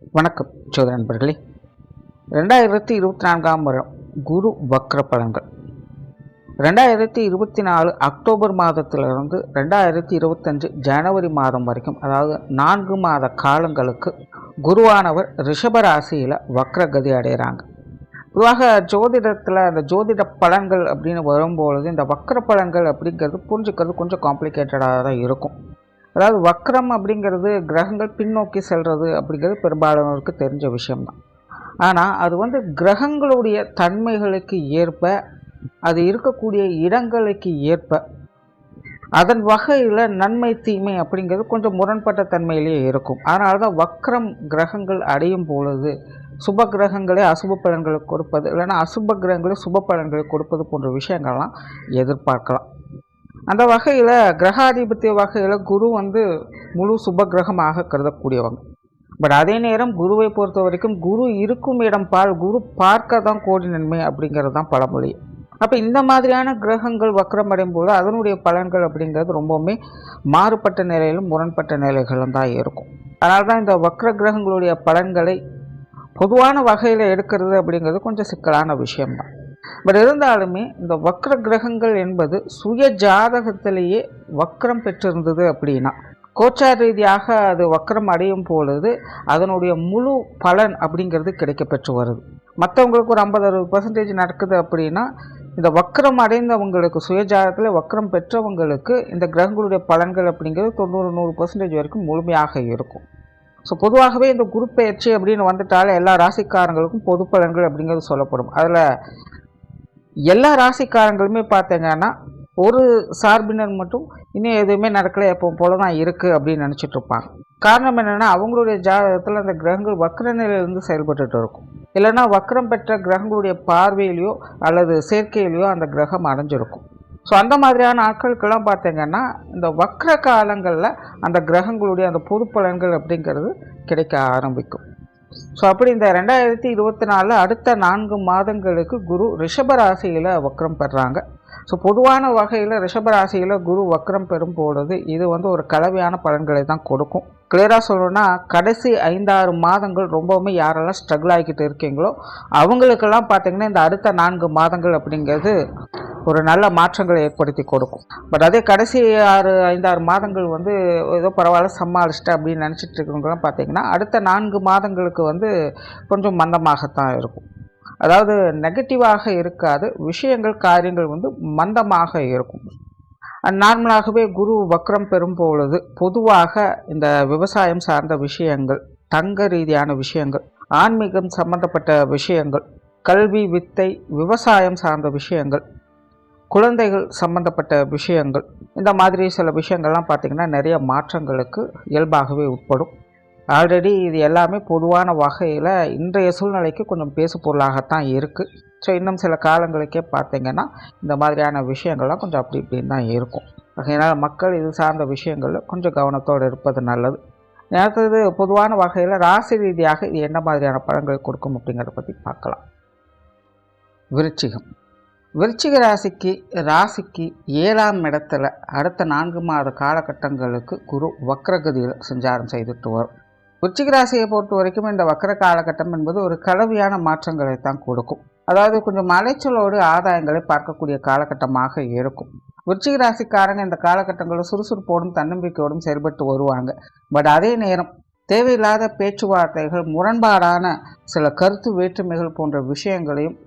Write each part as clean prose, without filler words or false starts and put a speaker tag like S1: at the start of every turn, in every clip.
S1: வணக்கம் சோதர நண்பர்களே. 2024ஆம் வருடம் குரு வக்ர பலன்கள் 2024 அக்டோபர் மாதத்திலிருந்து 2025 ஜனவரி மாதம் வரைக்கும், அதாவது 4 மாத காலங்களுக்கு குருவானவர் ரிஷப ராசியில் வக்ரகதி அடைகிறாங்க. பொதுவாக ஜோதிடத்தில் அந்த ஜோதிட பலன்கள் அப்படின்னு வரும்பொழுது இந்த வக்ர பலன்கள் அப்படிங்கிறது புரிஞ்சுக்கிறது கொஞ்சம் காம்ப்ளிகேட்டடாக தான் இருக்கும். அதாவது வக்ரம் அப்படிங்கிறது கிரகங்கள் பின்னோக்கி செல்வது அப்படிங்கிறது பெரும்பாலானோருக்கு தெரிஞ்ச விஷயம்தான். ஆனால் அது கிரகங்களுடைய தன்மைகளுக்கு ஏற்ப, அது இருக்கக்கூடிய இடங்களுக்கு ஏற்ப, அதன் வகையில் நன்மை தீமை அப்படிங்கிறது கொஞ்சம் முரண்பட்ட தன்மையிலேயே இருக்கும். அதனால தான் வக்ரம் கிரகங்கள் அடையும் பொழுது சுப கிரகங்களே அசுப பலன்களை கொடுப்பது, இல்லைன்னா அசுப கிரகங்களே சுப பலன்களை கொடுப்பது போன்ற விஷயங்கள்லாம் எதிர்பார்க்கலாம். அந்த வகையில் கிரகாதிபத்திய வகையில் குரு முழு சுப கிரகமாக கருதக்கூடியவங்க. பட் அதே நேரம் குருவை பொறுத்த வரைக்கும் குரு இருக்கும் இடம் பால், குரு பார்க்க தான் கோடி நன்மை அப்படிங்கிறது தான் பழமொழி. அப்போ இந்த மாதிரியான கிரகங்கள் வக்ரம் அடையும் போது அதனுடைய பலன்கள் அப்படிங்கிறது ரொம்பவுமே மாறுபட்ட நிலையிலும் முரண்பட்ட நிலைகளும் தான் இருக்கும். அதனால தான் இந்த வக்ர கிரகங்களுடைய பலன்களை பொதுவான வகையில் எடுக்கிறது அப்படிங்கிறது கொஞ்சம் சிக்கலான விஷயம்தான். பட் இருந்தாலுமே இந்த வக்ர கிரகங்கள் என்பது சுய ஜாதகத்திலேயே வக்ரம் பெற்றிருந்தது அப்படின்னா, கோச்சார ரீதியாக அது வக்ரம் அடையும் பொழுது அதனுடைய முழு பலன் அப்படிங்கிறது கிடைக்க பெற்று வருது. மற்றவங்களுக்கு ஒரு 50-60% நடக்குது அப்படின்னா, இந்த வக்ரம் அடைந்தவங்களுக்கு சுயஜாதகத்தில் வக்ரம் பெற்றவங்களுக்கு இந்த கிரகங்களுடைய பலன்கள் அப்படிங்கிறது 90-100% வரைக்கும் முழுமையாக இருக்கும். ஸோ பொதுவாகவே இந்த குரு பயிற்சி அப்படின்னு வந்துட்டாலே எல்லா ராசிக்காரங்களுக்கும் பொது பலன்கள் அப்படிங்கிறது சொல்லப்படும். அதில் எல்லா ராசிக்காரங்களுமே பார்த்தீங்கன்னா ஒரு சார்பினர் மட்டும் இன்னும் எதுவுமே நடக்கலை, எப்போ போல தான் இருக்குது அப்படின்னு நினச்சிட்டு இருப்பாங்க. காரணம் என்னென்னா, அவங்களுடைய ஜாதகத்தில் அந்த கிரகங்கள் வக்ர நிலையிலிருந்து செயல்பட்டு இருக்கும். இல்லைன்னா வக்ரம் பெற்ற கிரகங்களுடைய பார்வையிலையோ அல்லது சேர்க்கையிலையோ அந்த கிரகம் அடைஞ்சிருக்கும். ஸோ அந்த மாதிரியான ஆட்களுக்கெல்லாம் பார்த்தீங்கன்னா இந்த வக்ர காலங்களில் அந்த கிரகங்களுடைய அந்த பொது பலன்கள் அப்படிங்கிறது கிடைக்க ஆரம்பிக்கும். ஸோ அப்படி இந்த 2024 அடுத்த 4 மாதங்களுக்கு குரு ரிஷபராசியில் வக்ரம் பெறாங்க. ஸோ பொதுவான வகையில் ரிஷபராசியில் குரு வக்ரம் பெறும் பொழுது இது ஒரு கலவையான பலன்களை தான் கொடுக்கும். கிளியராக சொல்லணும்னா, கடைசி 5-6 மாதங்கள் ரொம்பவுமே யாரெல்லாம் ஸ்ட்ரகிள் ஆகிக்கிட்டு இருக்கீங்களோ அவங்களுக்கெல்லாம் பார்த்திங்கன்னா இந்த அடுத்த 4 மாதங்கள் அப்படிங்கிறது ஒரு நல்ல மாற்றங்களை ஏற்படுத்தி கொடுக்கும். பட் அதே கடைசி 5-6 மாதங்கள் ஏதோ பரவாயில்ல சமாளிச்சிட்டு அப்படின்னு நினச்சிட்டு இருக்கிறவங்களாம் பார்த்திங்கன்னா அடுத்த 4 மாதங்களுக்கு கொஞ்சம் மந்தமாகத்தான் இருக்கும். அதாவது நெகட்டிவாக இருக்காது, விஷயங்கள் காரியங்கள் மந்தமாக இருக்கும். நார்மலாகவே குரு வக்ரம் பெறும் பொழுது பொதுவாக இந்த விவசாயம் சார்ந்த விஷயங்கள், தங்க ரீதியான விஷயங்கள், ஆன்மீகம் சம்பந்தப்பட்ட விஷயங்கள், கல்வி வித்தை, விவசாயம் சார்ந்த விஷயங்கள், குழந்தைகள் சம்பந்தப்பட்ட விஷயங்கள், இந்த மாதிரி சில விஷயங்கள்லாம் பார்த்திங்கன்னா நிறைய மாற்றங்களுக்கு இயல்பாகவே உட்படும். ஆல்ரெடி இது எல்லாமே பொதுவான வகையில் இன்றைய சூழ்நிலைக்கு கொஞ்சம் பேசு பொருளாகத்தான் இருக்குது. ஸோ இன்னும் சில காலங்களுக்கே பார்த்திங்கன்னா இந்த மாதிரியான விஷயங்கள்லாம் கொஞ்சம் அப்படி இப்படின்னு தான் இருக்கும். அதனால் மக்கள் இது சார்ந்த விஷயங்களில் கொஞ்சம் கவனத்தோடு இருப்பது நல்லது. அடுத்தது பொதுவான வகையில் ராசி ரீதியாக இது என்ன மாதிரியான பலன்கள் கொடுக்கும் அப்படிங்கிறத பற்றி பார்க்கலாம். விருச்சிக ராசிக்கு 7ஆம் இடத்துல அடுத்த 4 மாத காலகட்டங்களுக்கு குரு வக்ரகதியில் சஞ்சாரம் செய்துட்டு வரும். விருச்சிக ராசியை பொறுத்த வரைக்கும் இந்த வக்ர காலகட்டம் என்பது ஒரு கலவையான மாற்றங்களை தான் கொடுக்கும். அதாவது கொஞ்சம் அலைச்சலோடு ஆதாயங்களை பார்க்கக்கூடிய காலகட்டமாக இருக்கும். விருச்சிக ராசிக்காரங்க இந்த காலகட்டங்களில் சுறுசுறுப்போடும் தன்னம்பிக்கையோடும் செயல்பட்டு வருவாங்க. பட் அதே நேரம் தேவையில்லாத பேச்சுவார்த்தைகள், முரண்பாடான சில கருத்து வேற்றுமைகள் போன்ற விஷயங்களையும்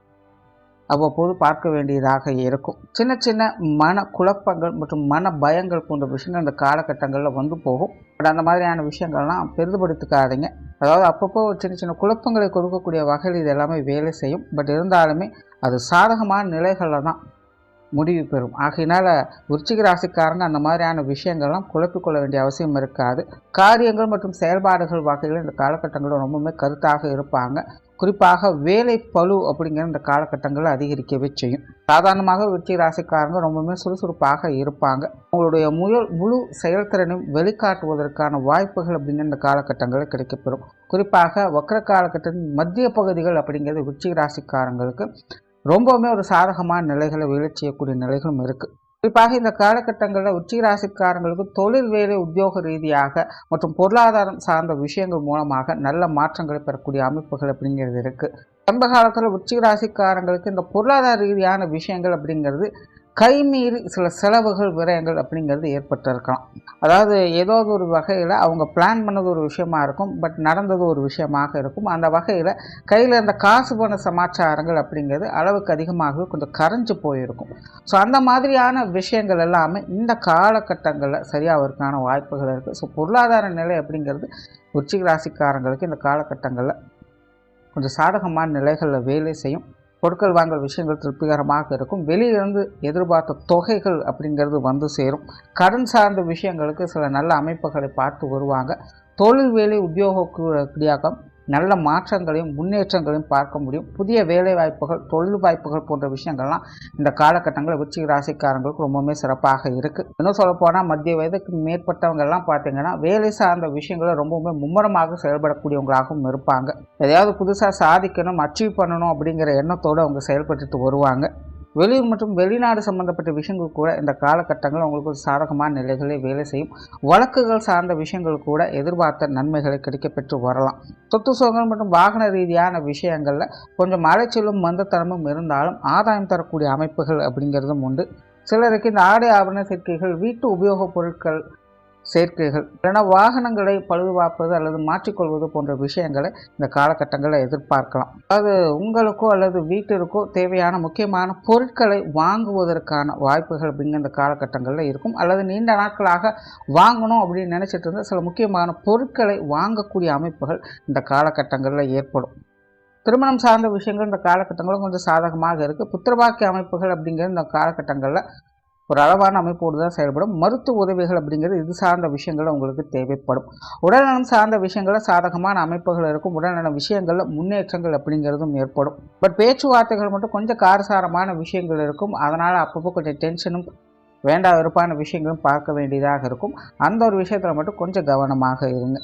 S1: அவ்வப்போது பார்க்க வேண்டியதாக இருக்கும். சின்ன சின்ன மன குழப்பங்கள் மற்றும் மன பயங்கள் போன்ற விஷயங்கள் இந்த காலகட்டங்களில் போகும். பட் அந்த மாதிரியான விஷயங்கள்லாம் பெரிதுபடுத்திக்காதீங்க. அதாவது அப்பப்போ சின்ன சின்ன குழப்பங்களை கொடுக்கக்கூடிய வகையில் இது எல்லாமே வேலை செய்யும். பட் இருந்தாலுமே அது சாதகமான நிலைகளில் தான் முடிவு பெறும். ஆகையினால் விருச்சிக ராசிக்காரங்க அந்த மாதிரியான விஷயங்கள்லாம் குழப்பிக்கொள்ள வேண்டிய அவசியம் இருக்காது. காரியங்கள் மற்றும் செயல்பாடுகள் வகையில் இந்த காலகட்டங்களில் ரொம்பவுமே கருத்தாக இருப்பாங்க. குறிப்பாக வேலை பளு அப்படிங்கிற இந்த காலகட்டங்களில் அதிகரிக்கவே செய்யும். சாதாரணமாக விருச்சிக ராசிக்காரங்க ரொம்பவுமே சுறுசுறுப்பாக இருப்பாங்க. அவங்களுடைய முழு செயல்திறனையும் வெளிக்காட்டுவதற்கான வாய்ப்புகள் அப்படிங்கிற இந்த காலகட்டங்களில் கிடைக்கப்பெறும். குறிப்பாக வக்ர காலகட்டத்தின் மத்திய பகுதிகள் அப்படிங்கிறது விருச்சிக ராசிக்காரங்களுக்கு ரொம்பவுமே ஒரு சாதகமான நிலைகளை வேலை செய்யக்கூடிய நிலைகளும் இருக்குது. குறிப்பாக இந்த காலகட்டங்களில் விருச்சிக ராசிக்காரங்களுக்கு தொழில் வேலை உத்தியோக ரீதியாக மற்றும் பொருளாதாரம் சார்ந்த விஷயங்கள் மூலமாக நல்ல மாற்றங்களை பெறக்கூடிய அமைப்புகள் அப்படிங்கிறது இருக்குது. சமீப காலத்தில் விருச்சிக ராசிக்காரங்களுக்கு இந்த பொருளாதார ரீதியான விஷயங்கள் அப்படிங்கிறது கைமீறி சில செலவுகள் விரயங்கள் அப்படிங்கிறது ஏற்பட்டிருக்கலாம். அதாவது ஏதோ ஒரு வகையில் அவங்க பிளான் பண்ணது ஒரு விஷயமா இருக்கும், பட் நடந்தது ஒரு விஷயமாக இருக்கும். அந்த வகையில் கையில் இருந்த காசு பண சமாச்சாரங்கள் அப்படிங்கிறது அளவுக்கு அதிகமாக கொஞ்சம் கரைஞ்சு போயிருக்கும். ஸோ அந்த மாதிரியான விஷயங்கள் எல்லாமே இந்த காலகட்டங்களில் சரியாகிறதுக்கான வாய்ப்புகள் இருக்குது. ஸோ பொருளாதார நிலை அப்படிங்கிறது விருச்சிக ராசிக்காரங்களுக்கு இந்த காலகட்டங்களில் கொஞ்சம் சாதகமான நிலைகளில் வேலை செய்யும். பொருட்கள் வாங்கல் விஷயங்கள் திருப்திகரமாக இருக்கும். வெளியிலிருந்து எதிர்பார்த்த தொகைகள் அப்படிங்கிறது வந்து சேரும். கடன் சார்ந்த விஷயங்களுக்கு சில நல்ல அமைப்புகளை பார்த்து வருவாங்க. தொழில் வேலை உத்தியோக கிரியாக்கம் நல்ல மாற்றங்களையும் முன்னேற்றங்களையும் பார்க்க முடியும். புதிய வேலை வாய்ப்புகள், தொழில் வாய்ப்புகள் போன்ற விஷயங்கள்லாம் இந்த காலகட்டங்களில் விருச்சிக ராசிக்காரங்களுக்கு ரொம்பவுமே சிறப்பாக இருக்குது. இன்னும் சொல்லப்போனால் மத்திய வயதுக்கு மேற்பட்டவங்கள்லாம் பார்த்தீங்கன்னா வேலை சார்ந்த விஷயங்களை ரொம்பவுமே மும்முரமாக செயல்படக்கூடியவங்களாகவும் இருப்பாங்க. எதையாவது புதுசாக சாதிக்கணும், அச்சீவ் பண்ணணும் அப்படிங்கிற எண்ணத்தோடு அவங்க செயல்பட்டுட்டு வருவாங்க. வெளியூர் மற்றும் வெளிநாடு சம்பந்தப்பட்ட விஷயங்கள் கூட இந்த காலகட்டங்கள் உங்களுக்கு சாதகமான நிலைகளே வேலை செய்யும். வழக்குகள் சார்ந்த விஷயங்கள் கூட எதிர்பார்த்த நன்மைகளை கிடைக்கப்பெற்று வரலாம். சொத்து சுகங்கள் மற்றும் வாகன ரீதியான விஷயங்களில் கொஞ்சம் அலைச்சலும் மந்தத்தனமும் இருந்தாலும் ஆதாயம் தரக்கூடிய அமைப்புகள் அப்படிங்கிறதும் உண்டு. சிலருக்கு இந்த ஆடை ஆபரண சேர்க்கைகள், வீட்டு உபயோகப் பொருட்கள் சேர்க்கைகள் இல்லைனா வாகனங்களை பழுதுபார்ப்பது அல்லது மாற்றிக்கொள்வது போன்ற விஷயங்களை இந்த காலகட்டங்களில் எதிர்பார்க்கலாம். அதாவது உங்களுக்கோ அல்லது வீட்டிற்கோ தேவையான முக்கியமான பொருட்களை வாங்குவதற்கான வாய்ப்புகள் அப்படிங்கிற இந்த காலகட்டங்களில் இருக்கும். அல்லது நீண்ட நாட்களாக வாங்கணும் அப்படின்னு நினச்சிட்டு இருந்தால் சில முக்கியமான பொருட்களை வாங்கக்கூடிய அமைப்புகள் இந்த காலகட்டங்களில் ஏற்படும். திருமணம் சார்ந்த விஷயங்கள் இந்த காலகட்டங்களும் கொஞ்சம் சாதகமாக இருக்குது. புத்திரபாக்கிய அமைப்புகள் அப்படிங்கிற இந்த காலகட்டங்களில் ஒரு அளவான அமைப்போடு தான் செயல்படும். மருத்துவ உதவிகள் அப்படிங்கிறது இது சார்ந்த விஷயங்கள் உங்களுக்கு தேவைப்படும். உடல்நலம் சார்ந்த விஷயங்களில் சாதகமான அமைப்புகள் இருக்கும். உடல்நல விஷயங்களில் முன்னேற்றங்கள் அப்படிங்கிறதும் ஏற்படும். பட் பேச்சுவார்த்தைகள் மட்டும் கொஞ்சம் காரசாரமான விஷயங்கள் இருக்கும். அதனால் அப்பப்போ கொஞ்சம் டென்ஷனும் வேண்டாம் வெறுப்பான விஷயங்களும் பார்க்க வேண்டியதாக இருக்கும். அந்த ஒரு விஷயத்தில் மட்டும் கொஞ்சம் கவனமாக இருங்க.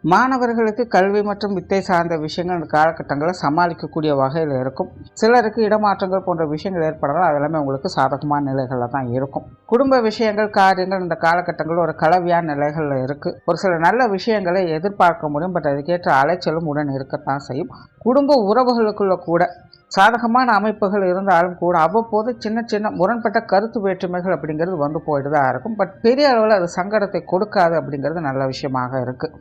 S1: மாணவர்களுக்கு கல்வி மற்றும் வித்தை சார்ந்த விஷயங்கள் இந்த காலகட்டங்களில் சமாளிக்கக்கூடிய வகையில் இருக்கும். சிலருக்கு இடமாற்றங்கள் போன்ற விஷயங்கள் ஏற்படலாம். அதெல்லாமே உங்களுக்கு சாதகமான நிலைகளில் தான் இருக்கும். குடும்ப விஷயங்கள், காரியங்கள் இந்த காலகட்டங்களில் ஒரு கலவையான நிலைகளில் இருக்குது. ஒரு சில நல்ல விஷயங்களை எதிர்பார்க்க முடியும், பட் அதுக்கேற்ற அலைச்சலும் உடன் இருக்கத்தான் செய்யும். குடும்ப உறவுகளுக்குள்ள கூட சாதகமான அமைப்புகள் இருந்தாலும் கூட அவ்வப்போது சின்ன சின்ன முரண்பட்ட கருத்து வேற்றுமைகள் அப்படிங்கிறது வந்து போயிட்டு தான் இருக்கும். பட் பெரிய அளவில் அது சங்கடத்தை கொடுக்காது அப்படிங்கிறது நல்ல விஷயமாக இருக்குது.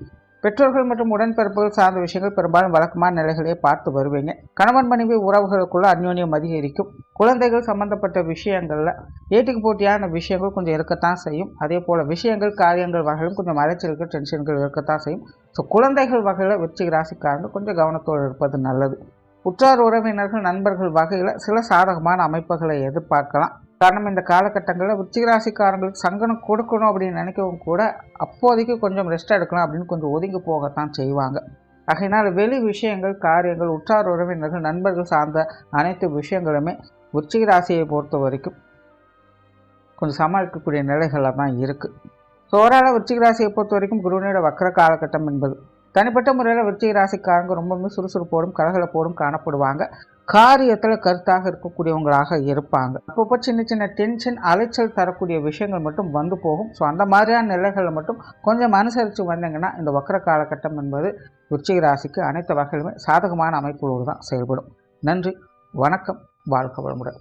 S1: பெற்றோர்கள் மற்றும் உடன்பிறப்புகள் சார்ந்த விஷயங்கள் பெரும்பாலும் வழக்கமான நிலைகளையே பார்த்து வருவீங்க. கணவன் மனைவி உறவுகளுக்குள்ள அந்யோன்யம் அதிகரிக்கும். குழந்தைகள் சம்பந்தப்பட்ட விஷயங்களில் ஏட்டுக்கு போட்டியான விஷயங்கள் கொஞ்சம் இருக்கத்தான் செய்யும். அதே போல் விஷயங்கள், காரியங்கள் வகையிலும் கொஞ்சம் அலைச்சல்கள், டென்ஷன்கள் இருக்கத்தான் செய்யும். ஸோ குழந்தைகள் வகையில் விருச்சிக ராசிக்காரங்க கொஞ்சம் கவனத்தோடு இருப்பது நல்லது. உற்றார் உறவினர்கள், நண்பர்கள் வகையில் சில சாதகமான அமைப்புகளை எதிர்பார்க்கலாம். காரணம் இந்த காலகட்டங்களில் விருச்சிக ராசிக்காரங்களுக்கு சங்கடம் கொடுக்கணும் அப்படின்னு நினைக்கவும் கூட அப்போதைக்கு கொஞ்சம் ரெஸ்ட் எடுக்கலாம் அப்படின்னு கொஞ்சம் ஒதுங்கி போகத்தான் செய்வாங்க. ஆகையினால் வெளி விஷயங்கள், காரியங்கள், உற்றார் உறவினர்கள், நண்பர்கள் சார்ந்த அனைத்து விஷயங்களுமே விருச்சிக ராசியை பொறுத்த வரைக்கும் கொஞ்சம் சமாளிக்கக்கூடிய நிலைகளில் தான் இருக்குது. ஸோ ஓவராலாக விருச்சிக ராசியை பொறுத்த வரைக்கும் குருவினோட வக்ர காலகட்டம் என்பது தனிப்பட்ட முறையில் விருச்சிக ராசிக்காரங்க ரொம்பவுமே சுறுசுறுப்போடும் கலகலப்போடும் காணப்படுவாங்க. காரியத்தில் கருத்தாக இருக்கக்கூடியவங்களாக இருப்பாங்க. அப்பப்போ சின்ன சின்ன டென்ஷன், அலைச்சல் தரக்கூடிய விஷயங்கள் மட்டும் வந்து போகும். ஸோ அந்த மாதிரியான நிலைகளை மட்டும் கொஞ்சம் அனுசரித்து வந்தீங்கன்னா இந்த வக்ர காலகட்டம் என்பது விருச்சிக ராசிக்கு அனைத்து வகையிலுமே சாதகமான அமைப்புகளோடு தான் செயல்படும். நன்றி, வணக்கம், வாழ்க வளமுடன்.